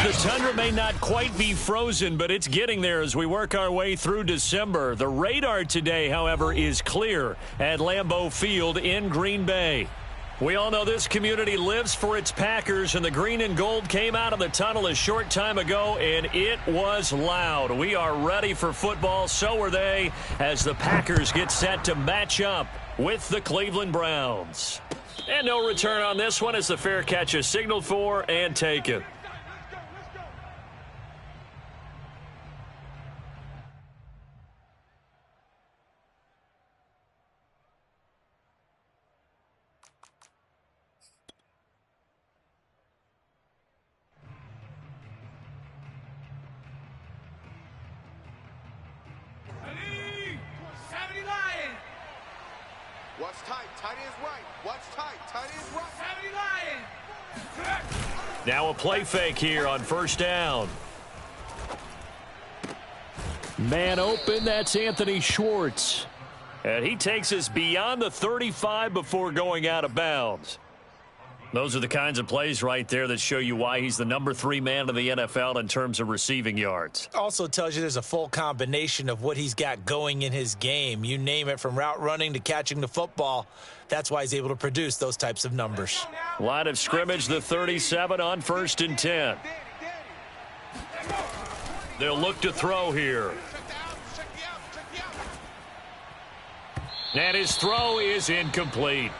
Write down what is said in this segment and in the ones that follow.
The tundra may not quite be frozen, but it's getting there as we work our way through December. The radar today, however, is clear at Lambeau Field in Green Bay. We all know this community lives for its Packers, and the green and gold came out of the tunnel a short time ago, and it was loud. We are ready for football, so are they, as the Packers get set to match up with the Cleveland Browns. And no return on this one as the fair catch is signaled for and taken. Watch tight. Tight is right. Watch tight. Tight is right. Now a play fake here on first down. Man open, that's Anthony Schwartz. And he takes us beyond the 35 before going out of bounds. Those are the kinds of plays right there that show you why he's the number 3 man in the NFL in terms of receiving yards. Also tells you there's a full combination of what he's got going in his game. You name it, from route running to catching the football. That's why he's able to produce those types of numbers. Line of scrimmage, the 37 on 1st and 10. They'll look to throw here. And his throw is incomplete.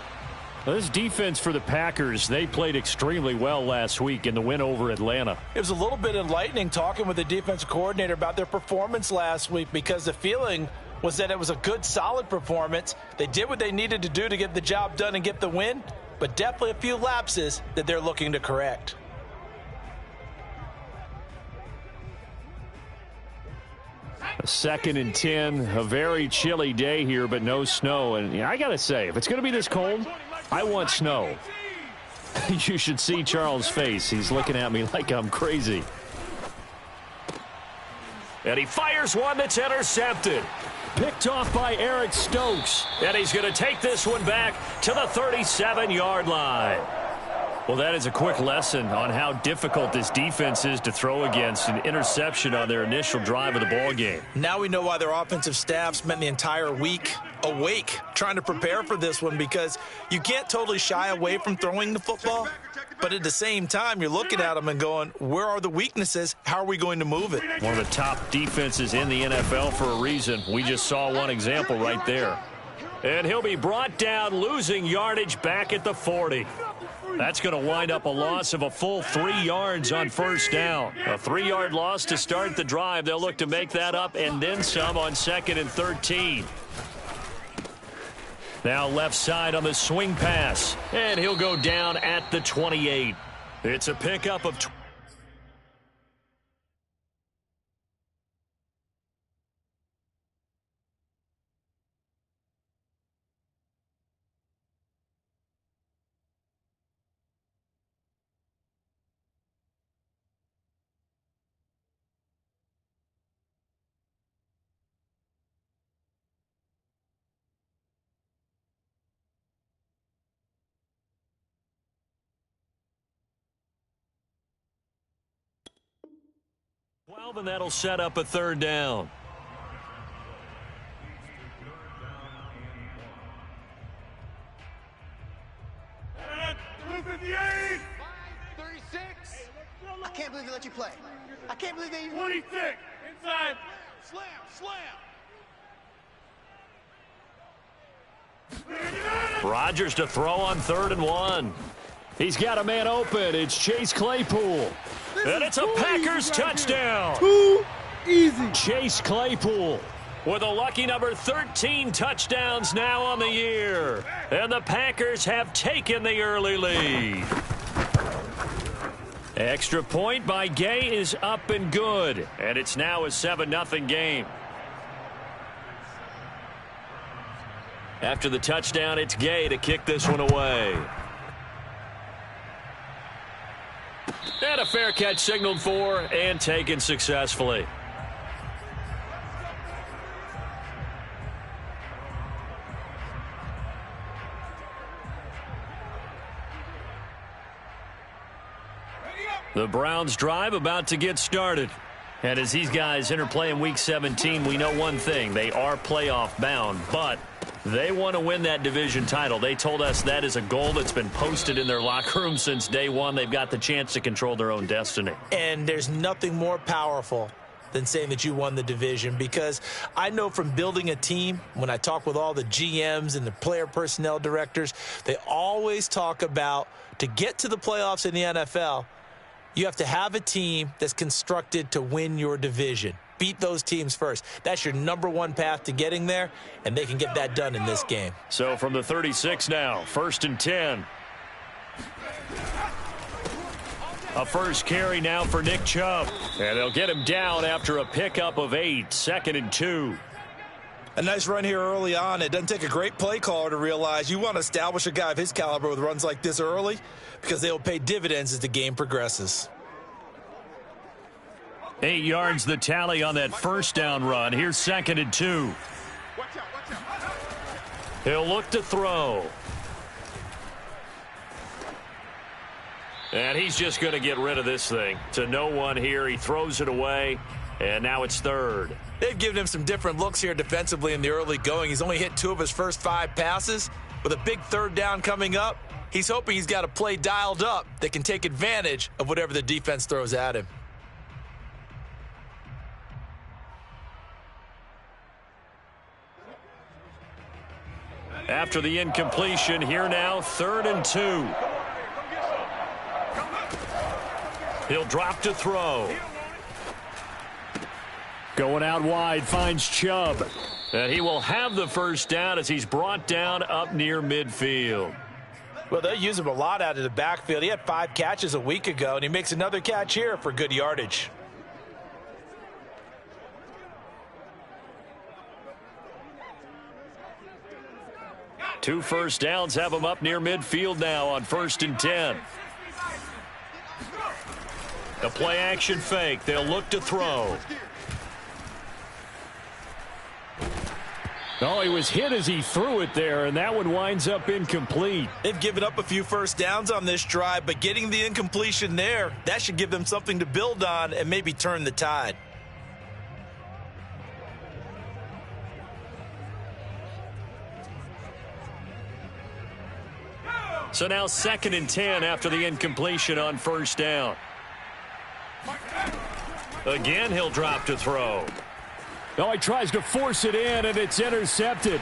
This defense for the Packers, they played extremely well last week in the win over Atlanta. It was a little bit enlightening talking with the defensive coordinator about their performance last week, because the feeling was that it was a good, solid performance. They did what they needed to do to get the job done and get the win, but definitely a few lapses that they're looking to correct. A 2nd and 10, a very chilly day here, but no snow. And I got to say, if it's going to be this cold, I want snow. You should see Charles' face. He's looking at me like I'm crazy. And he fires one that's intercepted. Picked off by Eric Stokes. And he's going to take this one back to the 37-yard line. Well, that is a quick lesson on how difficult this defense is to throw against. An interception on their initial drive of the ball game. Now we know why their offensive staff spent the entire week awake trying to prepare for this one, because you can't totally shy away from throwing the football, but at the same time you're looking at them and going, where are the weaknesses? How are we going to move it? One of the top defenses in the NFL for a reason. We just saw one example right there. And he'll be brought down, losing yardage back at the 40. That's going to wind up a loss of a full 3 yards on first down. A 3-yard loss to start the drive. They'll look to make that up and then some on 2nd and 13. Now left side on the swing pass. And he'll go down at the 28. It's a pickup of 20. And that'll set up a 3rd down. I can't believe they let you play. I can't believe they even... 26, inside. Slam. Rodgers to throw on 3rd and 1. He's got a man open. It's Chase Claypool. And it's a Packers touchdown. Too easy. Chase Claypool with a lucky number 13 touchdowns now on the year. And the Packers have taken the early lead. Extra point by Gay is up and good. And it's now a 7-0 game. After the touchdown, it's Gay to kick this one away. And a fair catch signaled for and taken successfully. The Browns drive about to get started. And as these guys interplay in Week 17, we know one thing. They are playoff bound, but they want to win that division title. They told us that is a goal that's been posted in their locker room since day one. They've got the chance to control their own destiny. And there's nothing more powerful than saying that you won the division, because I know from building a team, when I talk with all the GMs and the player personnel directors, they always talk about, to get to the playoffs in the NFL, you have to have a team that's constructed to win your division. Beat those teams first. That's your #1 path to getting there, and they can get that done in this game. So from the 36 now, 1st and 10. A first carry now for Nick Chubb. And they'll get him down after a pickup of 8, 2nd and 2. A nice run here early on. It doesn't take a great play caller to realize you want to establish a guy of his caliber with runs like this early, because they'll pay dividends as the game progresses. 8 yards the tally on that first down run. Here's 2nd and 2. He'll look to throw. And he's just going to get rid of this thing. To no one here. He throws it away, and now it's 3rd. They've given him some different looks here defensively in the early going. He's only hit 2 of his first 5 passes. With a big 3rd down coming up, he's hoping he's got a play dialed up that can take advantage of whatever the defense throws at him. After the incompletion, here now, 3rd and 2. He'll drop to throw. Going out wide, finds Chubb. And he will have the first down as he's brought down up near midfield. Well, they use him a lot out of the backfield. He had 5 catches a week ago, and he makes another catch here for good yardage. Two first downs have him up near midfield now on 1st and 10. The play action fake. They'll look to throw. Oh, he was hit as he threw it there, and that one winds up incomplete. They've given up a few first downs on this drive, but getting the incompletion there, that should give them something to build on and maybe turn the tide. So now 2nd and 10 after the incompletion on 1st down. Again, he'll drop to throw. Oh, he tries to force it in, and it's intercepted.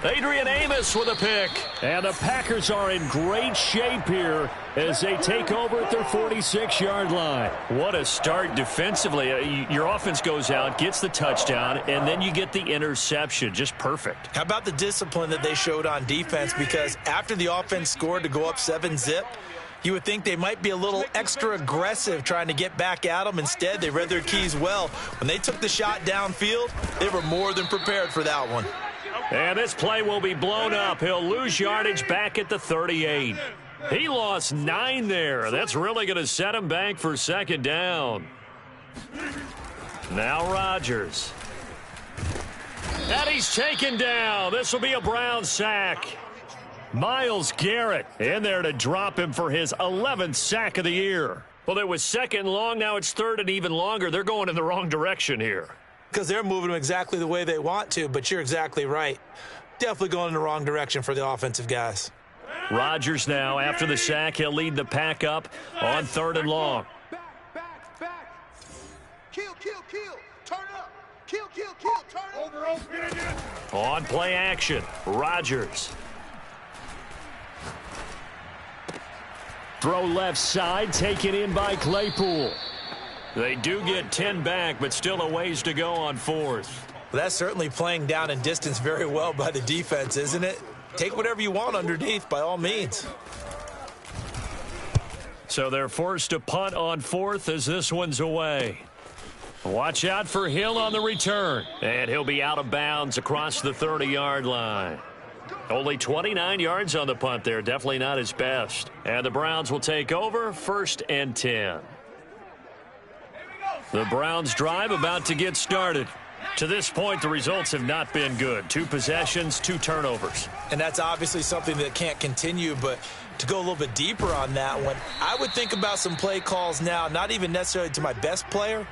Adrian Amos with a pick. And the Packers are in great shape here as they take over at their 46-yard line. What a start defensively. Your offense goes out, gets the touchdown, and then you get the interception. Just perfect. How about the discipline that they showed on defense? Because after the offense scored to go up 7-zip, you would think they might be a little extra aggressive trying to get back at them. Instead, they read their keys well. When they took the shot downfield, they were more than prepared for that one. And this play will be blown up. He'll lose yardage back at the 38. He lost 9 there. That's really going to set him back for 2nd down. Now Rodgers. And he's taken down. This will be a Brown sack. Myles Garrett in there to drop him for his 11th sack of the year. Well, it was 2nd and long. Now it's 3rd and even longer. They're going in the wrong direction here. Because they're moving them exactly the way they want to, but you're exactly right. Definitely going in the wrong direction for the offensive guys. Rodgers now, after the sack, he'll lead the pack up on 3rd and long. Back. Kill. Turn up. Kill. Turn up. On play action, Rodgers. Throw left side, taken in by Claypool. They do get 10 back, but still a ways to go on 4th. Well, that's certainly playing down in distance very well by the defense, isn't it? Take whatever you want underneath, by all means. So they're forced to punt on 4th as this one's away. Watch out for Hill on the return. And he'll be out of bounds across the 30-yard line. Only 29 yards on the punt there. Definitely not his best. And the Browns will take over 1st and 10. The Browns drive about to get started. To this point, the results have not been good. 2 possessions, 2 turnovers. And that's obviously something that can't continue, but To go a little bit deeper on that one, I would think about some play calls now, not even necessarily to my best player,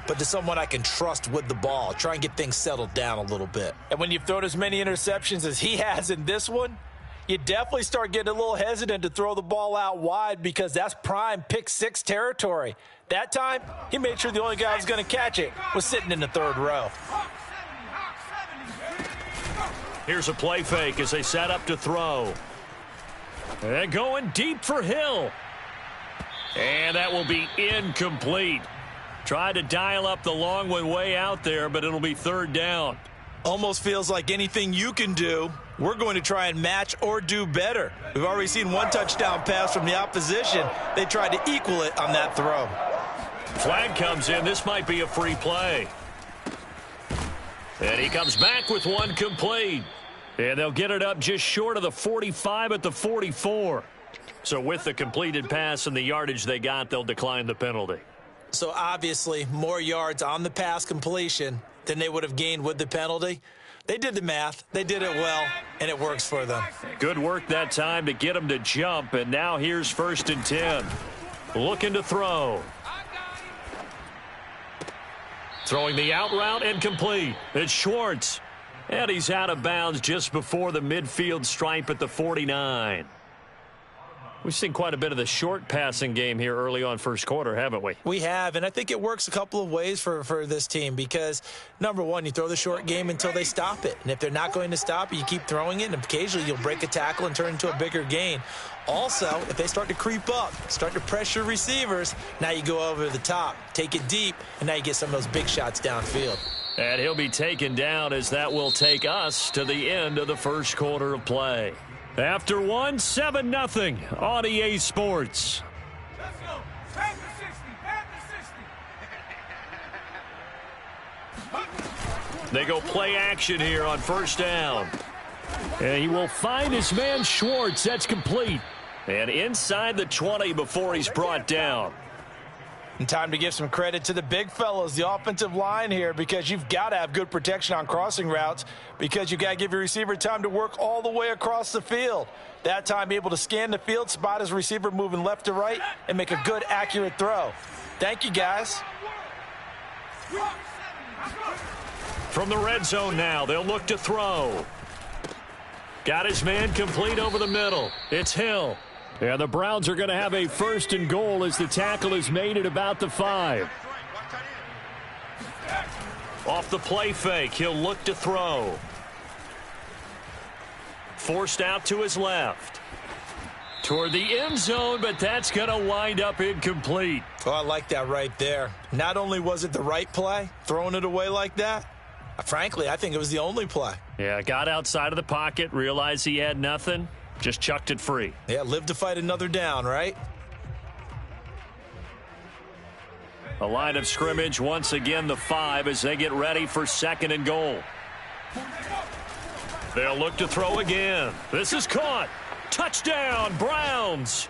but to someone I can trust with the ball. Try and get things settled down a little bit. And when you've thrown as many interceptions as he has in this one, you definitely start getting a little hesitant to throw the ball out wide because that's prime pick six territory. That time, he made sure the only guy who was going to catch it was sitting in the third row. Here's a play fake as they set up to throw. And going deep for Hill. And that will be incomplete. Tried to dial up the long one way out there, but it'll be third down. Almost feels like anything you can do, we're going to try and match or do better. We've already seen one touchdown pass from the opposition. They tried to equal it on that throw. Flag comes in. This might be a free play. And he comes back with one complete. And they'll get it up just short of the 45 at the 44. So with the completed pass and the yardage they got, they'll decline the penalty. So obviously more yards on the pass completion than they would have gained with the penalty. They did the math. They did it well, and it works for them. Good work that time to get them to jump, and now here's 1st and 10. Looking to throw. Throwing the out route and complete. It's Schwartz. And he's out of bounds just before the midfield stripe at the 49. We've seen quite a bit of the short passing game here early on first quarter, haven't we? We have, and I think it works a couple of ways for this team because, number one, you throw the short game until they stop it. And if they're not going to stop it, you keep throwing it, and occasionally you'll break a tackle and turn into a bigger gain. Also, if they start to creep up, start to pressure receivers, now you go over the top, take it deep, and now you get some of those big shots downfield. And he'll be taken down as that will take us to the end of the first quarter of play. After 7-0 on EA Sports. Let's go. Back to 60. They go play action here on first down. And he will find his man Schwartz. That's complete. And inside the 20 before he's brought down. And time to give some credit to the big fellows, the offensive line here, because you've got to have good protection on crossing routes because you've got to give your receiver time to work all the way across the field. That time, be able to scan the field, spot his receiver moving left to right, and make a good, accurate throw. Thank you, guys. From the red zone now, they'll look to throw. Got his man complete over the middle. It's Hill. And the Browns are going to have a 1st and goal as the tackle is made at about the 5. Off the play fake, he'll look to throw. Forced out to his left. Toward the end zone, but that's going to wind up incomplete. Oh, I like that right there. Not only was it the right play, throwing it away like that, frankly, I think it was the only play. Yeah, got outside of the pocket, realized he had nothing. Just chucked it free. Yeah, live to fight another down, right? A line of scrimmage, once again the 5 as they get ready for 2nd and goal. They'll look to throw again. This is caught. Touchdown, Browns.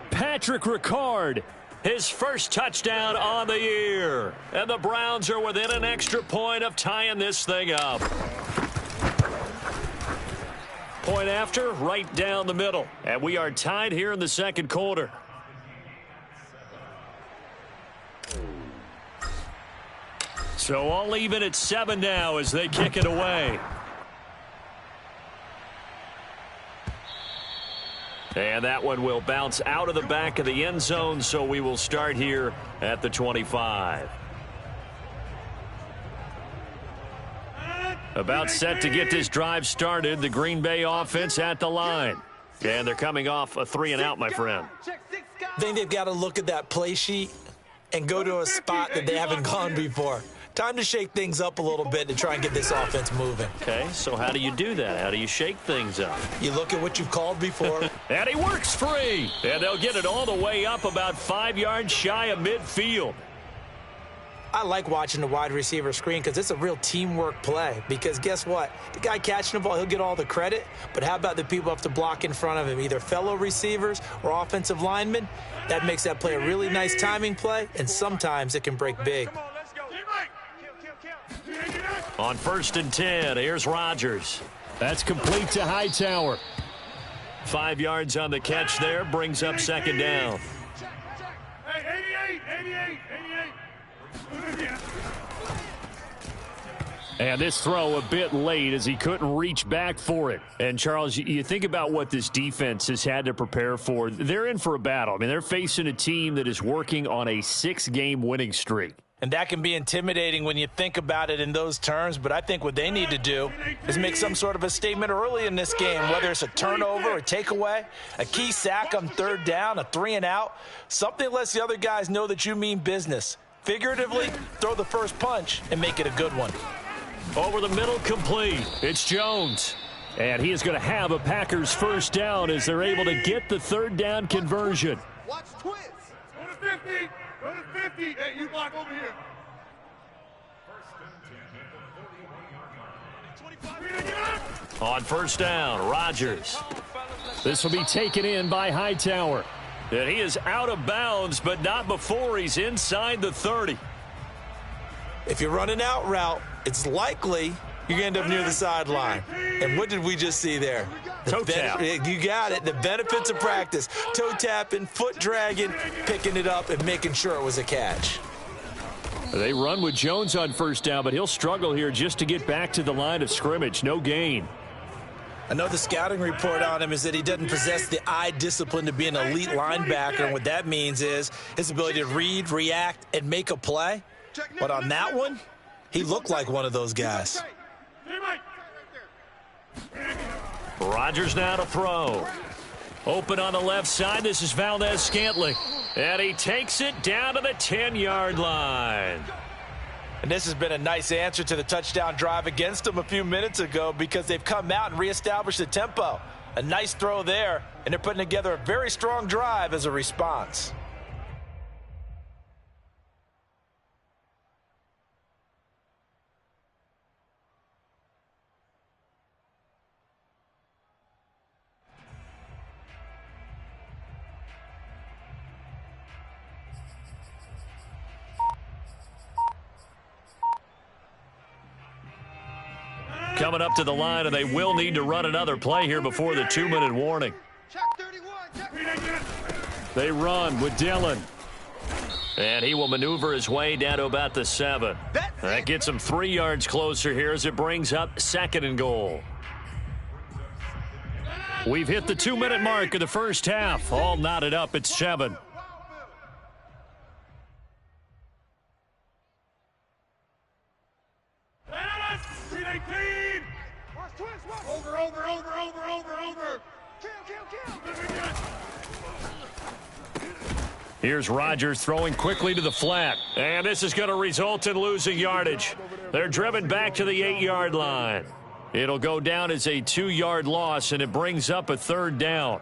Patrick Ricard, his first touchdown on the year. And the Browns are within an extra point of tying this thing up. Point after, right down the middle. And we are tied here in the second quarter. So all even at 7 now as they kick it away. And that one will bounce out of the back of the end zone, so we will start here at the 25. About set to get this drive started. The Green Bay offense at the line. And they're coming off a 3-and-out, my friend. I think they've got to look at that play sheet and go to a spot that they haven't gone before. Time to shake things up a little bit to try and get this offense moving. Okay, so how do you do that? How do you shake things up? You look at what you've called before. And he works free. And they'll get it all the way up about 5 yards shy of midfield. I like watching the wide receiver screen because it's a real teamwork play. Because guess what? The guy catching the ball, he'll get all the credit. But how about the people who have to block in front of him, either fellow receivers or offensive linemen? That makes that play a really nice timing play, and sometimes it can break big. On 1st and 10, here's Rodgers. That's complete to Hightower. 5 yards on the catch there, brings up second down. Hey, 88. And this throw a bit late as he couldn't reach back for it. And, Charles, you think about what this defense has had to prepare for. They're in for a battle. I mean, they're facing a team that is working on a 6-game winning streak. And that can be intimidating when you think about it in those terms, but I think what they need to do is make some sort of a statement early in this game, whether it's a turnover, a takeaway, a key sack on third down, a 3-and-out, something that lets the other guys know that you mean business. Figuratively, throw the first punch and make it a good one. Over the middle, complete. It's Jones. And he is going to have a Packers first down as they're able to get the third down conversion. Watch twins. Go to 50. Go to 50. Hey, you block over here. On first down, Rodgers. This will be taken in by Hightower. And he is out of bounds, but not before he's inside the 30. If you're running out route, it's likely you're going to end up near the sideline. And what did we just see there? Toe tap. You got it. The benefits of practice. Toe tapping, foot dragging, picking it up, and making sure it was a catch. They run with Jones on first down, but he'll struggle here just to get back to the line of scrimmage. No gain. I know the scouting report on him is that he doesn't possess the eye discipline to be an elite linebacker, and what that means is his ability to read, react, and make a play. But on that one, he looked like one of those guys. Rodgers now to throw. Open on the left side. This is Valdez-Scantling. And he takes it down to the 10-yard line. And this has been a nice answer to the touchdown drive against them a few minutes ago because they've come out and reestablished the tempo. A nice throw there, and they're putting together a very strong drive as a response. Coming up to the line, and they will need to run another play here before the 2-minute warning. Check 31. They run with Dillon. And he will maneuver his way down to about the 7. That gets him 3 yards closer here as it brings up 2nd and goal. We've hit the 2-minute mark of the first half. All knotted up at 7. Here's Rodgers throwing quickly to the flat. And this is going to result in losing yardage. They're driven back to the 8-yard line. It'll go down as a 2-yard loss, and it brings up a 3rd down.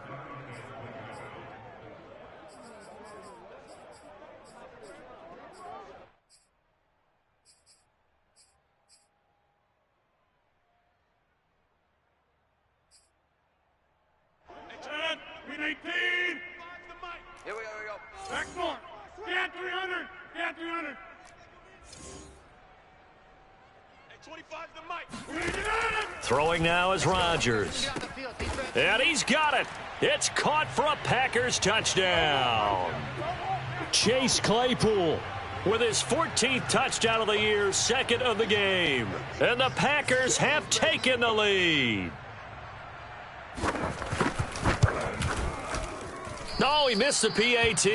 Here we go. Back 4. Get 300. Get 300. Hey, 25 the mic. Throwing now is Rodgers. And he's got it. It's caught for a Packers touchdown. Chase Claypool with his 14th touchdown of the year, 2nd of the game. And the Packers have taken the lead. No, he missed the PAT.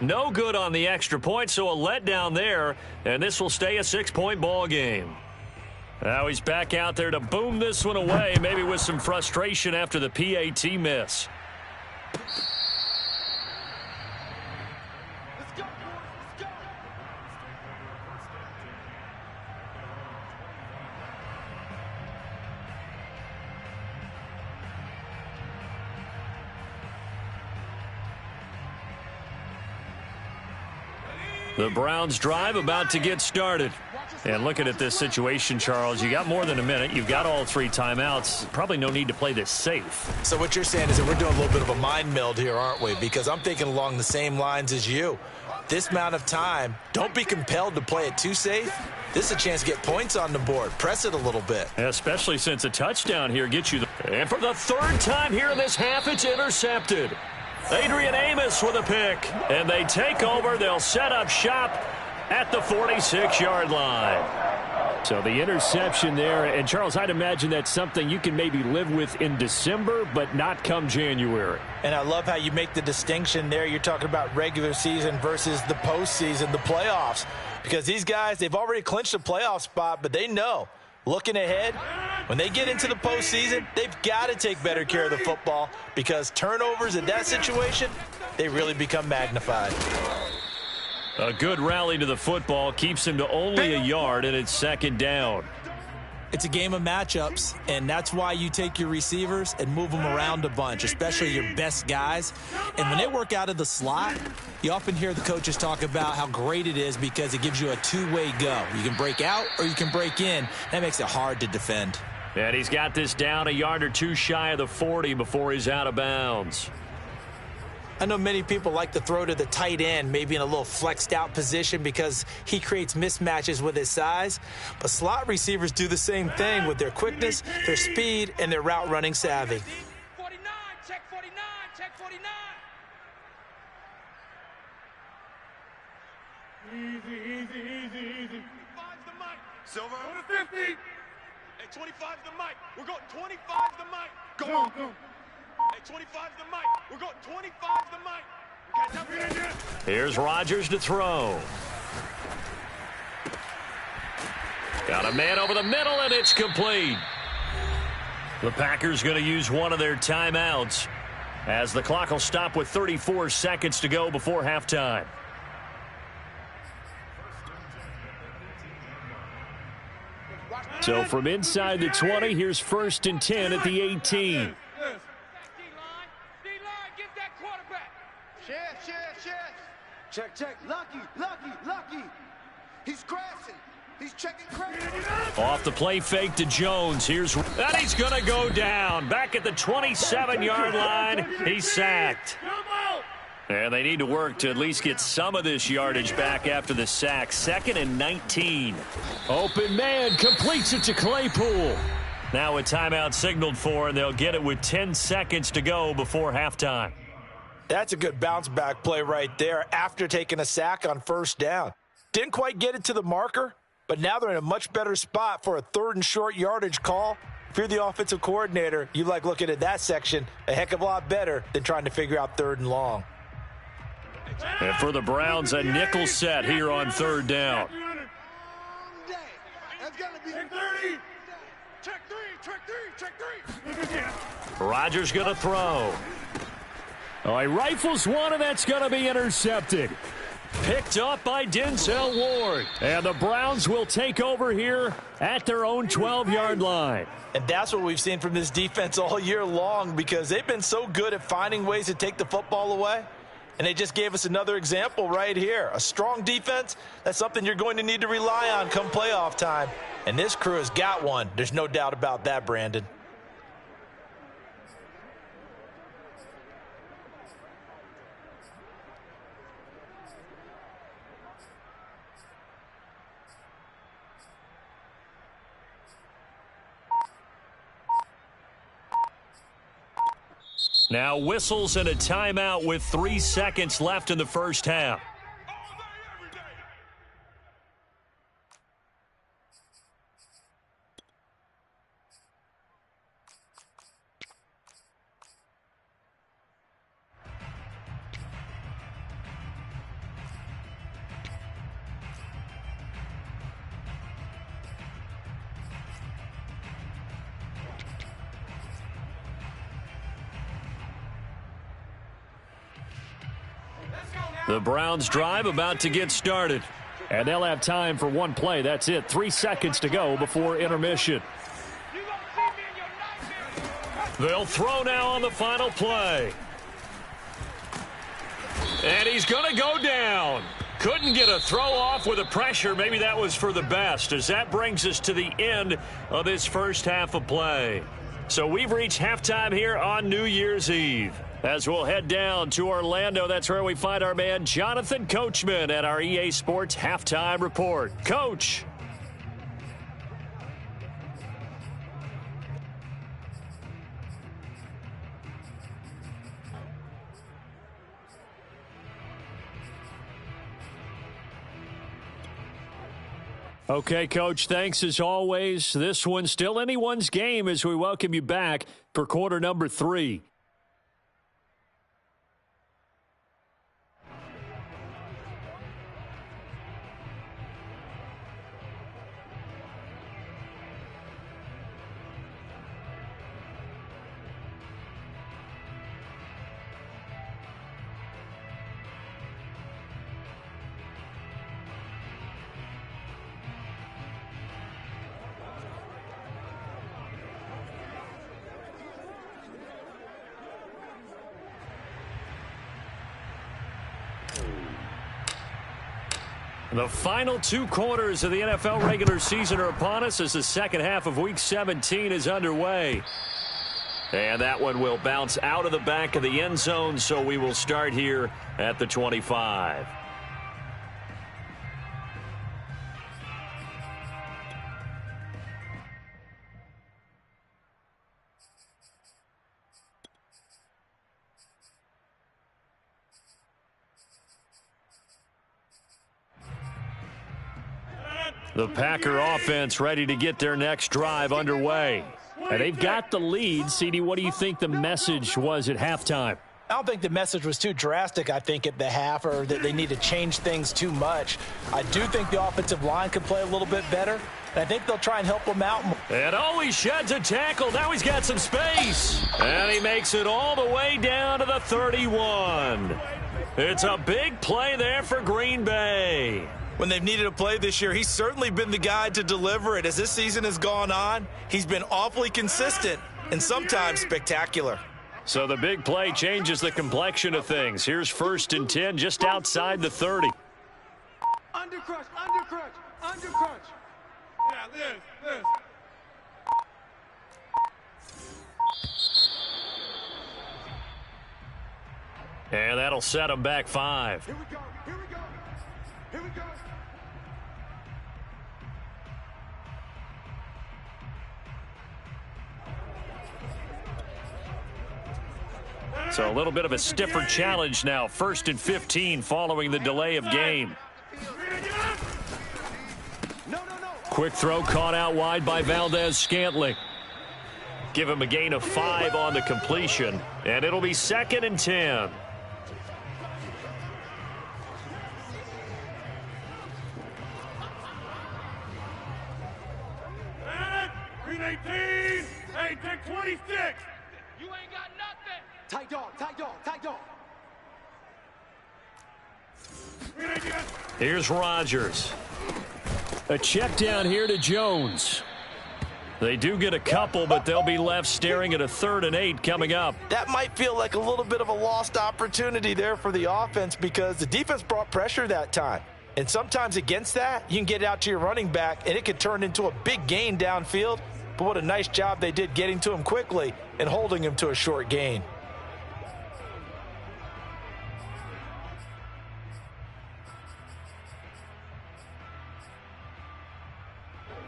No good on the extra point, so a letdown there, and this will stay a 6-point ball game. Now he's back out there to boom this one away, maybe with some frustration after the PAT miss. The Browns drive about to get started. And looking at this situation, Charles, you got more than a minute. You've got all 3 timeouts. Probably no need to play this safe. So what you're saying is that we're doing a little bit of a mind meld here, aren't we? Because I'm thinking along the same lines as you. This amount of time, don't be compelled to play it too safe. This is a chance to get points on the board. Press it a little bit. Especially since a touchdown here gets you and for the third time here in this half, it's intercepted. Adrian Amos with a pick. And they take over. They'll set up shop at the 46-yard line. So the interception there. And, Charles, I'd imagine that's something you can maybe live with in December, but not come January. And I love how you make the distinction there. You're talking about regular season versus the postseason, the playoffs. Because these guys, they've already clinched a playoff spot, but they know, looking ahead, when they get into the postseason, they've got to take better care of the football because turnovers in that situation, they really become magnified. A good rally to the football keeps him to only a yard, and it's second down. It's a game of matchups, and that's why you take your receivers and move them around a bunch, especially your best guys. And when they work out of the slot, you often hear the coaches talk about how great it is because it gives you a two-way go. You can break out or you can break in. That makes it hard to defend. And he's got this down a yard or two shy of the 40 before he's out of bounds. I know many people like to throw to the tight end, maybe in a little flexed out position because he creates mismatches with his size. But slot receivers do the same thing with their quickness, their speed, and their route running savvy. 49, check 49, check 49. Easy. 25's the mic. Silver. Go to 50. Hey, 25's the mic. We're going 25's the mic. Go. Hey, 25's the mic. We're going 25's the mic. Okay, now get in here. Here's Rodgers to throw. Got a man over the middle, and it's complete. The Packers going to use one of their timeouts as the clock will stop with 34 seconds to go before halftime. So from inside the 20, here's 1st and 10 at the 18. Check. Lucky. He's crashing. He's checking crash. Off the play fake to Jones. And he's going to go down. Back at the 27-yard line. He's sacked. And they need to work to at least get some of this yardage back after the sack. 2nd and 19. Open man completes it to Claypool. Now a timeout signaled for, and they'll get it with 10 seconds to go before halftime. That's a good bounce back play right there after taking a sack on 1st down. Didn't quite get it to the marker, but now they're in a much better spot for a 3rd and short yardage call. If you're the offensive coordinator, you like looking at that section a heck of a lot better than trying to figure out 3rd and long. And for the Browns, a nickel set here on 3rd down. That's got to be 30. Check three. Rodgers going to throw. Oh, he rifles one, and that's going to be intercepted. Picked up by Denzel Ward. And the Browns will take over here at their own 12-yard line. And that's what we've seen from this defense all year long because they've been so good at finding ways to take the football away. And they just gave us another example right here. A strong defense, that's something you're going to need to rely on come playoff time. And this crew has got one. There's no doubt about that, Brandon. Now whistles and a timeout with 3 seconds left in the first half. The Browns drive about to get started. And they'll have time for one play. That's it. 3 seconds to go before intermission. They'll throw now on the final play. And he's going to go down. Couldn't get a throw off with the pressure. Maybe that was for the best, as that brings us to the end of this first half of play. So we've reached halftime here on New Year's Eve. As we'll head down to Orlando, that's where we find our man Jonathan Coachman at our EA Sports Halftime Report. Coach. Okay, Coach, thanks as always. This one's still anyone's game as we welcome you back for quarter number 3. The final 2 quarters of the NFL regular season are upon us as the second half of Week 17 is underway. And that one will bounce out of the back of the end zone, so we will start here at the 25. The Packer offense ready to get their next drive underway. And they've got the lead. CD, what do you think the message was at halftime? I don't think the message was too drastic, I think, at the half, or that they need to change things too much. I do think the offensive line could play a little bit better, and I think they'll try and help them out. And he sheds a tackle. Now he's got some space. And he makes it all the way down to the 31. It's a big play there for Green Bay. When they've needed a play this year, he's certainly been the guy to deliver it. As this season has gone on, he's been awfully consistent and sometimes spectacular. So the big play changes the complexion of things. Here's 1st and 10 just outside the 30. Under crunch, under crunch, under crunch. Yeah, this. And that'll set him back 5. Here we go, here we go, here we go. So a little bit of a stiffer challenge now. 1st and 15 following the delay of game. Quick throw caught out wide by Valdez-Scantling. Give him a gain of 5 on the completion. And it'll be 2nd and 10. Green 18. Hey, take 26. You ain't got nothing. Tight dog, tight dog, tight dog. Here's Rodgers. A check down here to Jones. They do get a couple, but they'll be left staring at a 3rd and 8 coming up. That might feel like a little bit of a lost opportunity there for the offense because the defense brought pressure that time. And sometimes against that, you can get out to your running back, and it could turn into a big gain downfield. But what a nice job they did getting to him quickly and holding him to a short gain.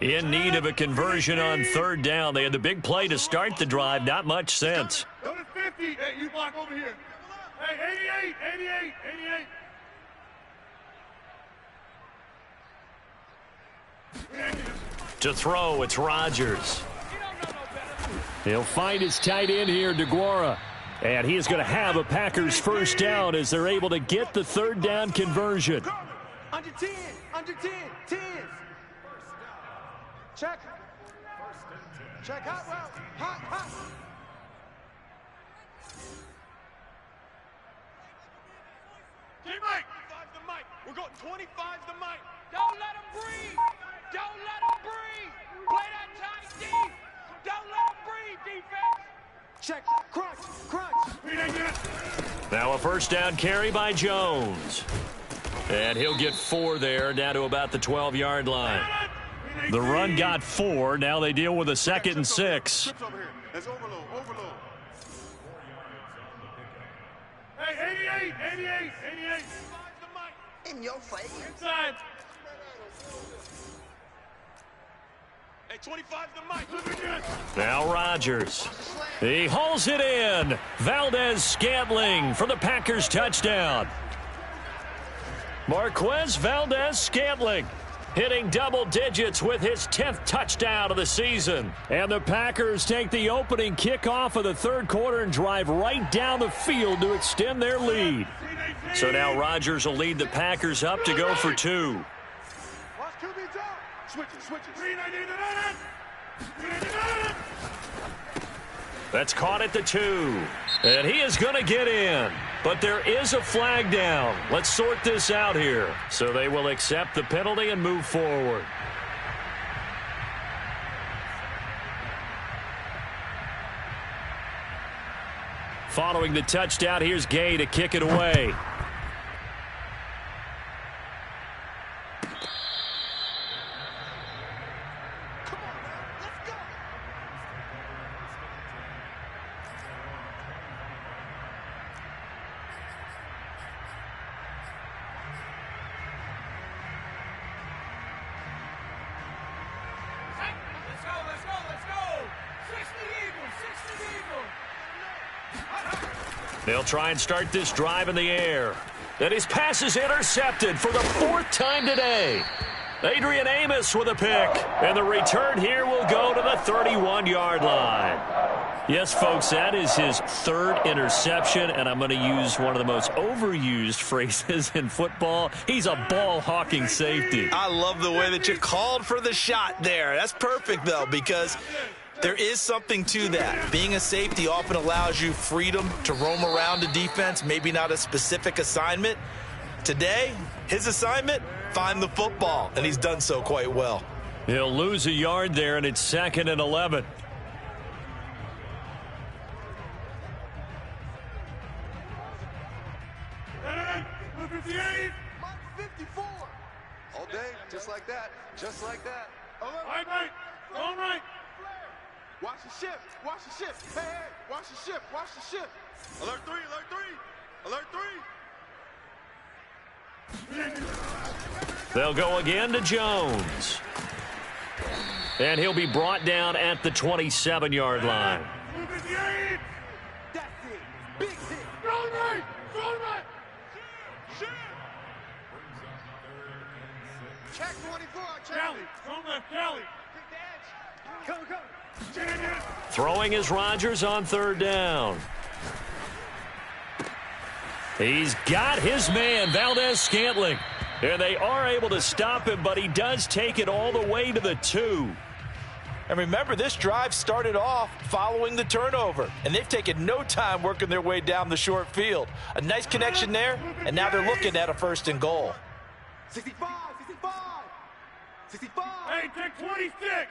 In need of a conversion on 3rd down. They had the big play to start the drive. Not much sense. Go to 50. Hey, you block over here. Hey, 88. To throw, it's Rodgers. He'll find his tight end here, DeGuara. And he is going to have a Packers 1st down as they're able to get the 3rd down conversion. Under 10, under 10, 10s. Check. Check, hot route, hot. Mike. 25 the mic. We're going 25 the mic. Don't let him breathe. Don't let him breathe. Play that tight deep. Don't let him breathe, defense. Check, crunch. Now a 1st down carry by Jones. And he'll get 4 there, down to about the 12-yard line. The run got 4. Now they deal with a 2nd and 6. That's overload. Hey, 88. In your face. Inside. Hey, 25 the mic. Now Rodgers. He hauls it in. Valdez-Scantling for the Packers touchdown. Marquez Valdez-Scantling. hitting double digits with his 10th touchdown of the season. And the Packers take the opening kickoff of the third quarter and drive right down the field to extend their lead. So now Rodgers will lead the Packers up to go for 2. Watch QB drop. Switch it. That's caught at the 2. And he is going to get in. But there is a flag down. Let's sort this out here. So they will accept the penalty and move forward. Following the touchdown, here's Gay to kick it away. They'll try and start this drive in the air. And his pass is intercepted for the 4th time today. Adrian Amos with a pick. And the return here will go to the 31-yard line. Yes, folks, that is his 3rd interception, and I'm going to use one of the most overused phrases in football. He's a ball-hawking safety. I love the way that you called for the shot there. That's perfect, though, because there is something to that. Being a safety often allows you freedom to roam around the defense, maybe not a specific assignment. Today, his assignment, find the football, and he's done so quite well. He'll lose a yard there, and it's 2nd and 11. Mark 54. All day, just like that. Just like that. Right, mate. All right. Watch the ship. Watch the ship. Hey, watch the ship. Watch the ship. Alert 3. Alert 3. They'll go again to Jones. And he'll be brought down at the 27-yard line. That's it. Big hit. Go right. Check 24. Check. Kelly. Go left, Kelly. Come. Throwing is Rodgers on 3rd down. He's got his man, Valdez-Scantling. And they are able to stop him, but he does take it all the way to the 2. And remember, this drive started off following the turnover, and they've taken no time working their way down the short field. A nice connection there, and now they're looking at a 1st and goal. 65. Hey, take 26.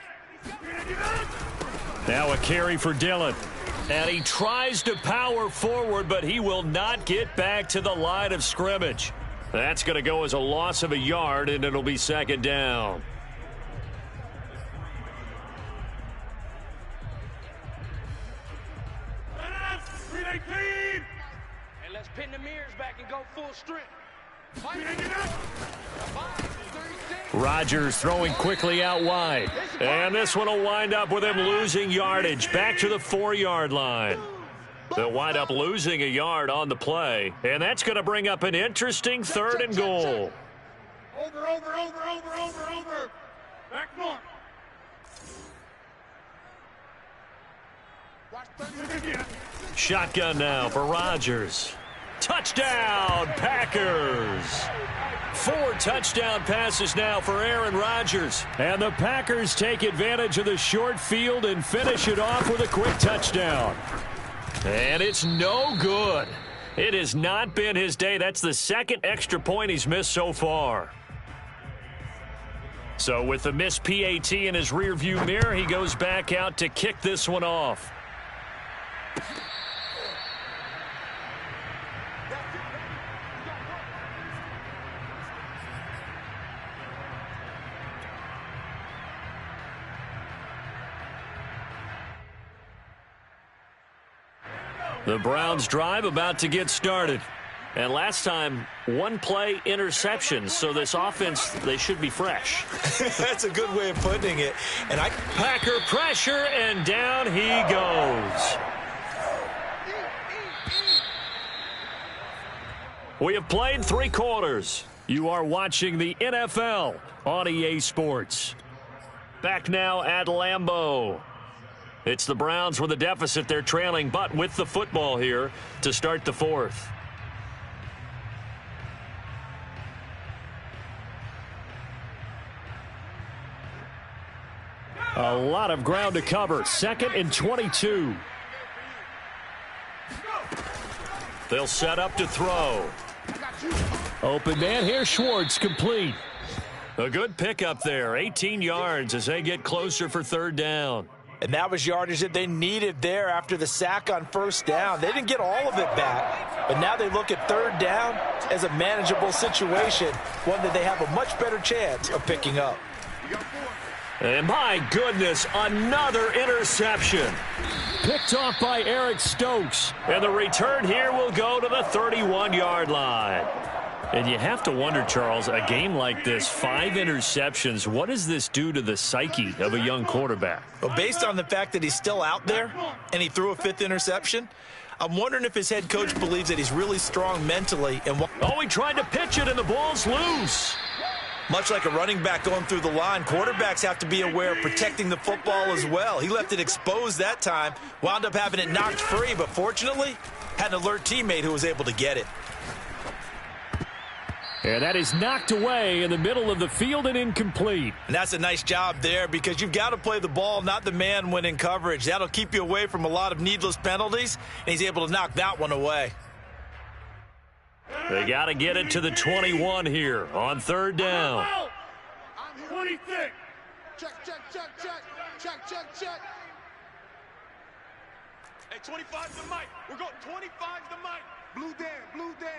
Now a carry for Dillon. And he tries to power forward, but he will not get back to the line of scrimmage. That's going to go as a loss of a yard, and it'll be 2nd down. Hey, let's pin the mirrors back and go full strength. Rodgers throwing quickly out wide. And this one will wind up with him losing yardage back to the 4-yard line. They'll wind up losing a yard on the play. And that's going to bring up an interesting 3rd and goal. Over. Back north. Shotgun now for Rodgers. Touchdown, Packers! 4 touchdown passes now for Aaron Rodgers. And the Packers take advantage of the short field and finish it off with a quick touchdown. And it's no good. It has not been his day. That's the 2nd extra point he's missed so far. So with the missed PAT in his rearview mirror, he goes back out to kick this one off. The Browns drive about to get started. And last time, 1 play interception. So this offense, they should be fresh. That's a good way of putting it. And Packer pressure, and down he goes. We have played 3 quarters. You are watching the NFL on EA Sports. Back now at Lambeau. It's the Browns with a deficit. They're trailing, but with the football here to start the fourth. A lot of ground to cover. 2nd and 22. They'll set up to throw. Open man here, Schwartz, complete. A good pickup there, 18 yards as they get closer for 3rd down. And that was yardage that they needed there after the sack on 1st down. They didn't get all of it back, but now they look at 3rd down as a manageable situation, one that they have a much better chance of picking up. And my goodness, another interception. Picked off by Eric Stokes. And the return here will go to the 31-yard line. And you have to wonder, Charles, a game like this, 5 interceptions, what does this do to the psyche of a young quarterback? Well, based on the fact that he's still out there and he threw a 5th interception, I'm wondering if his head coach believes that he's really strong mentally. And he tried to pitch it, and the ball's loose. Much like a running back going through the line, quarterbacks have to be aware of protecting the football as well. He left it exposed that time, wound up having it knocked free, but fortunately, had an alert teammate who was able to get it. And that is knocked away in the middle of the field and incomplete. And that's a nice job there because you've got to play the ball, not the man when in coverage. That'll keep you away from a lot of needless penalties, and he's able to knock that one away. They got to get it to the 21 here on 3rd down. 26. Check, check, check, check. Check, check, check. Hey, 25's the mic. We're going 25's the mic. Blue Dan, blue Dan.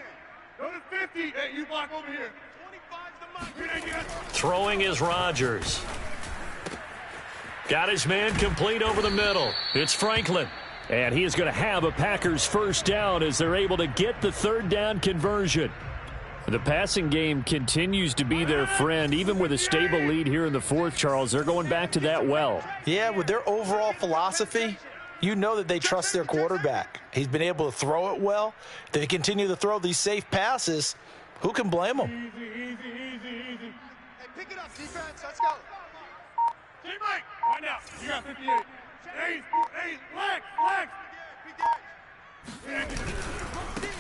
Go to 50. Hey, you block over here. 25's the mic. Throwing is Rodgers. Got his man complete over the middle. It's Franklin. And he is going to have a Packers 1st down as they're able to get the 3rd down conversion. The passing game continues to be their friend. Even with a stable lead here in the 4th, Charles, they're going back to that well. Yeah, with their overall philosophy, you know that they trust their quarterback. He's been able to throw it well. They continue to throw these safe passes. Who can blame them? Hey, pick it up, defense. Let's go. Hey, Mike. Right now. You got 58. Hey, flex.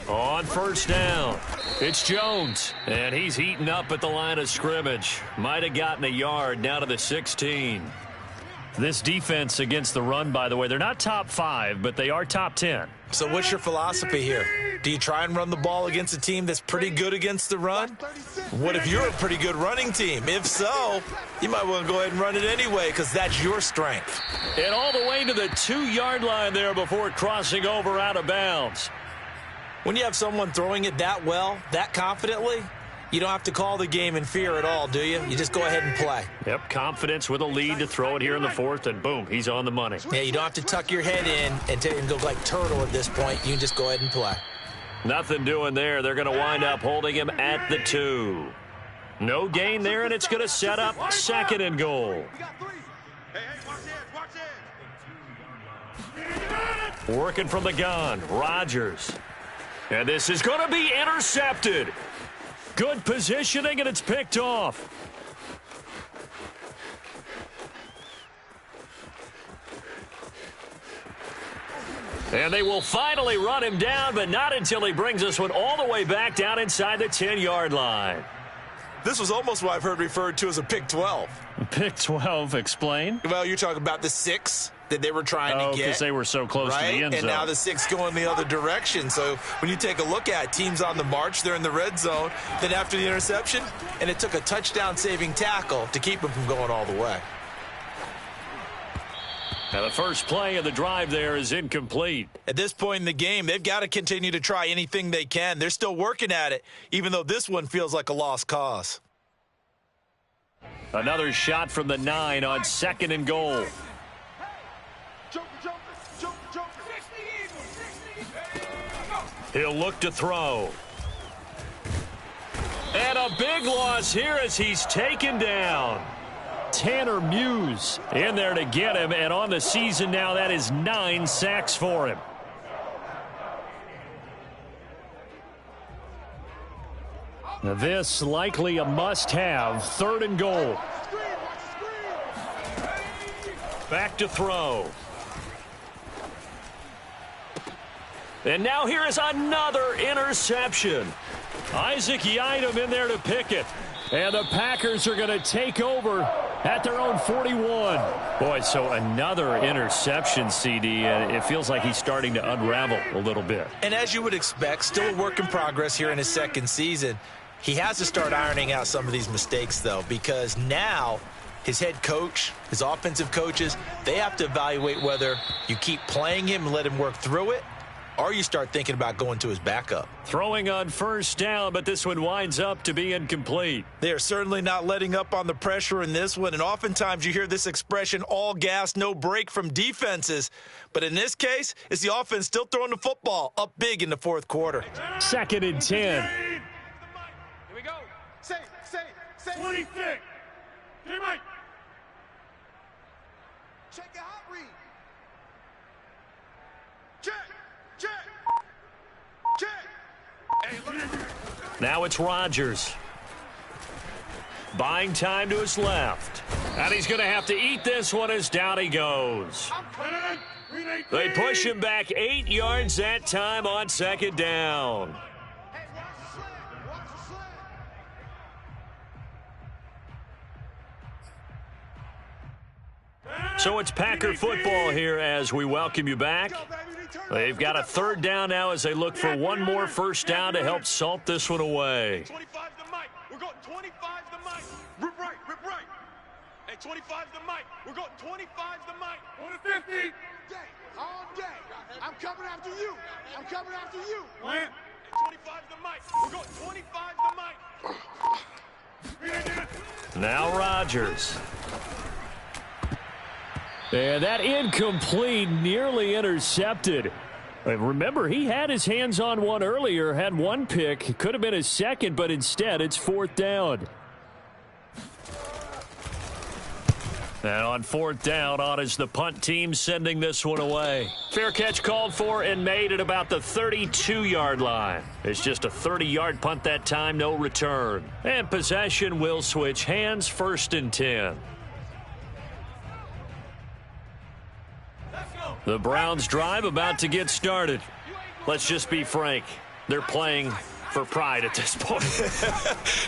On 1st down, it's Jones, and he's heating up at the line of scrimmage. Might have gotten a yard, now to the 16. This defense against the run, by the way, they're not top 5, but they are top 10. So what's your philosophy here? Do you try and run the ball against a team that's pretty good against the run? What if you're a pretty good running team? If so, you might want to go ahead and run it anyway because that's your strength. And all the way to the 2-yard line there before crossing over out of bounds. When you have someone throwing it that well, that confidently, you don't have to call the game in fear at all, do you? You just go ahead and play. Yep, confidence with a lead to throw it here in the 4th, and boom, he's on the money. Yeah, you don't have to tuck your head in and go like turtle at this point. You can just go ahead and play. Nothing doing there. They're going to wind up holding him at the 2. No gain there, and it's going to set up 2nd and goal. Hey, watch it. Working from the gun, Rodgers. And this is going to be intercepted. Good positioning, and it's picked off. And they will finally run him down, but not until he brings this one all the way back down inside the 10-yard line. This was almost what I've heard referred to as a pick 12. Pick 12, explain? Well, you're talking about the 6 that they were trying to get. Because they were so close to the end zone. And now the 6 going the other direction. So when you take a look at teams on the march, they're in the red zone. Then after the interception, and it took a touchdown-saving tackle to keep them from going all the way. Now the first play of the drive there is incomplete. At this point in the game, they've got to continue to try anything they can. They're still working at it, even though this one feels like a lost cause. Another shot from the 9 on 2nd and goal. He'll look to throw. And a big loss here as he's taken down. Tanner Muse in there to get him, and on the season now, that is 9 sacks for him. Now this likely a must-have. 3rd and goal. Back to throw. And now here is another interception. Isaac Yiadom in there to pick it. And the Packers are going to take over at their own 41. Boy, so another interception, CD, and it feels like he's starting to unravel a little bit. And as you would expect, still a work in progress here in his 2nd season. He has to start ironing out some of these mistakes, though, because now his head coach, his offensive coaches, they have to evaluate whether you keep playing him and let him work through it, or you start thinking about going to his backup. Throwing on 1st down, but this one winds up to be incomplete. They are certainly not letting up on the pressure in this one, and oftentimes you hear this expression, all gas, no break from defenses. But in this case, it's the offense still throwing the football up big in the 4th quarter. 2nd and 10. Here we go. Say. 26. Hey, Mike. Check your hot read. Check. Hey, look at here. Now it's Rodgers. Buying time to his left. And he's going to have to eat this one as down he goes. They push him back 8 yards that time on 2nd down. Hey, watch the sled. Watch the sled. So it's Packer football here as we welcome you back. They've got a 3rd down now as they look for one more 1st down to help salt this one away. 25 the mic. We're going 25 the mic. Rip right. Hey, 25 the mic. We're going 25 the mic. On the 50. Day, all day. I'm coming after you. Hey, 25 the mic. We're going 25 the mic. Now Rodgers. And that incomplete, nearly intercepted. Remember, he had his hands on one earlier, had one pick. Could have been his 2nd, but instead it's 4th down. And on 4th down, on is the punt team sending this one away. Fair catch called for and made at about the 32-yard line. It's just a 30-yard punt that time, no return. And possession will switch hands, 1st and 10. The Browns drive about to get started. Let's just be frank. They're playing for pride at this point.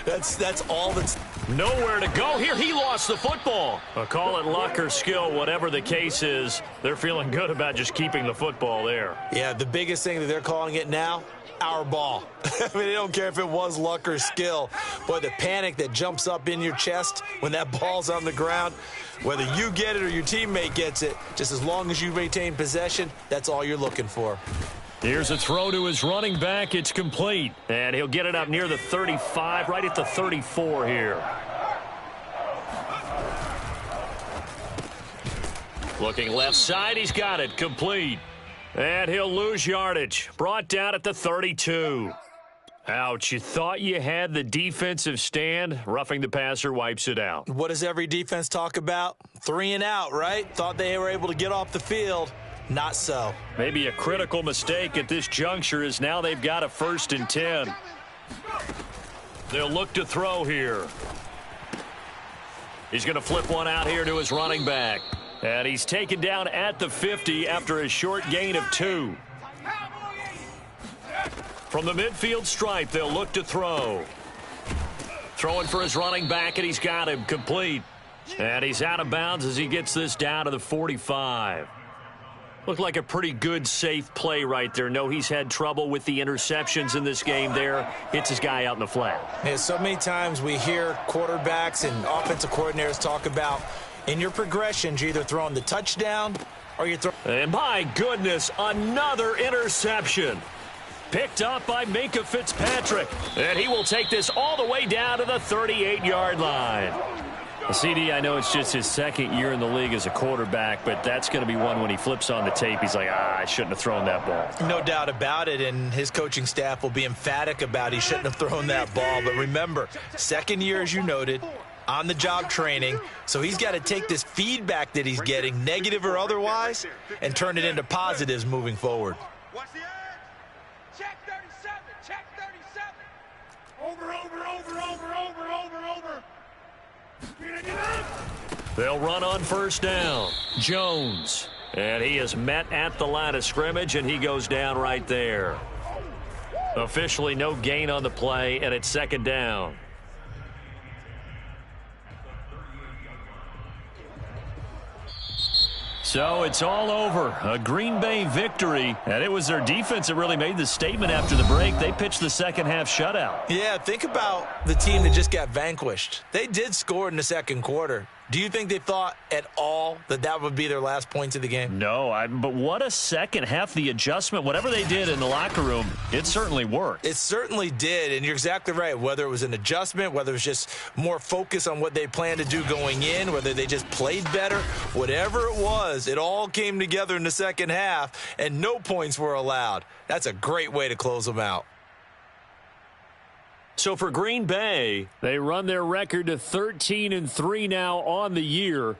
That's all that's... Nowhere to go here. He lost the football. Call it luck or skill, whatever the case is. They're feeling good about just keeping the football there. Yeah, the biggest thing that they're calling it now, our ball. I mean, they don't care if it was luck or skill. Boy, the panic that jumps up in your chest when that ball's on the ground, whether you get it or your teammate gets it, just as long as you maintain possession, that's all you're looking for. Here's a throw to his running back. It's complete. And he'll get it up near the 35, right at the 34 here. Looking left side, he's got it. Complete. And he'll lose yardage. Brought down at the 32. Ouch, you thought you had the defensive stand. Roughing the passer wipes it out. What does every defense talk about? 3 and out, right? Thought they were able to get off the field. Not so. Maybe a critical mistake at this juncture is now they've got a 1st and 10. They'll look to throw here. He's going to flip one out here to his running back. And he's taken down at the 50 after a short gain of 2. From the midfield stripe, they'll look to throw. Throwing for his running back, and he's got him complete. And he's out of bounds as he gets this down to the 45. Looked like a pretty good, safe play right there. No, he's had trouble with the interceptions in this game there. Hits his guy out in the flat. Yeah, so many times we hear quarterbacks and offensive coordinators talk about in your progressions, you're either throwing the touchdown or you're throwing... And my goodness, another interception. Picked up by Minkah Fitzpatrick. And he will take this all the way down to the 38-yard line. CD, I know it's just his 2nd year in the league as a quarterback, but that's going to be one when he flips on the tape, he's like, I shouldn't have thrown that ball. No doubt about it, and his coaching staff will be emphatic about he shouldn't have thrown that ball. But remember, 2nd year, as you noted, on-the-job training, so he's got to take this feedback that he's getting, negative or otherwise, and turn it into positives moving forward. Watch the edge. Check 37. Check 37. They'll run on first down. Jones. And he is met at the line of scrimmage, and he goes down right there. Officially no gain on the play, and it's second down. So it's all over. A Green Bay victory, and it was their defense that really made the statement after the break. They pitched the second half shutout. Yeah, think about the team that just got vanquished. They did score in the second quarter. Do you think they thought at all that that would be their last points of the game? No, but what a second half. The adjustment, whatever they did in the locker room, it certainly worked. It certainly did, and you're exactly right. Whether it was an adjustment, whether it was just more focus on what they planned to do going in, whether they just played better, whatever it was, it all came together in the second half, and no points were allowed. That's a great way to close them out. So for Green Bay, they run their record to 13-3 now on the year.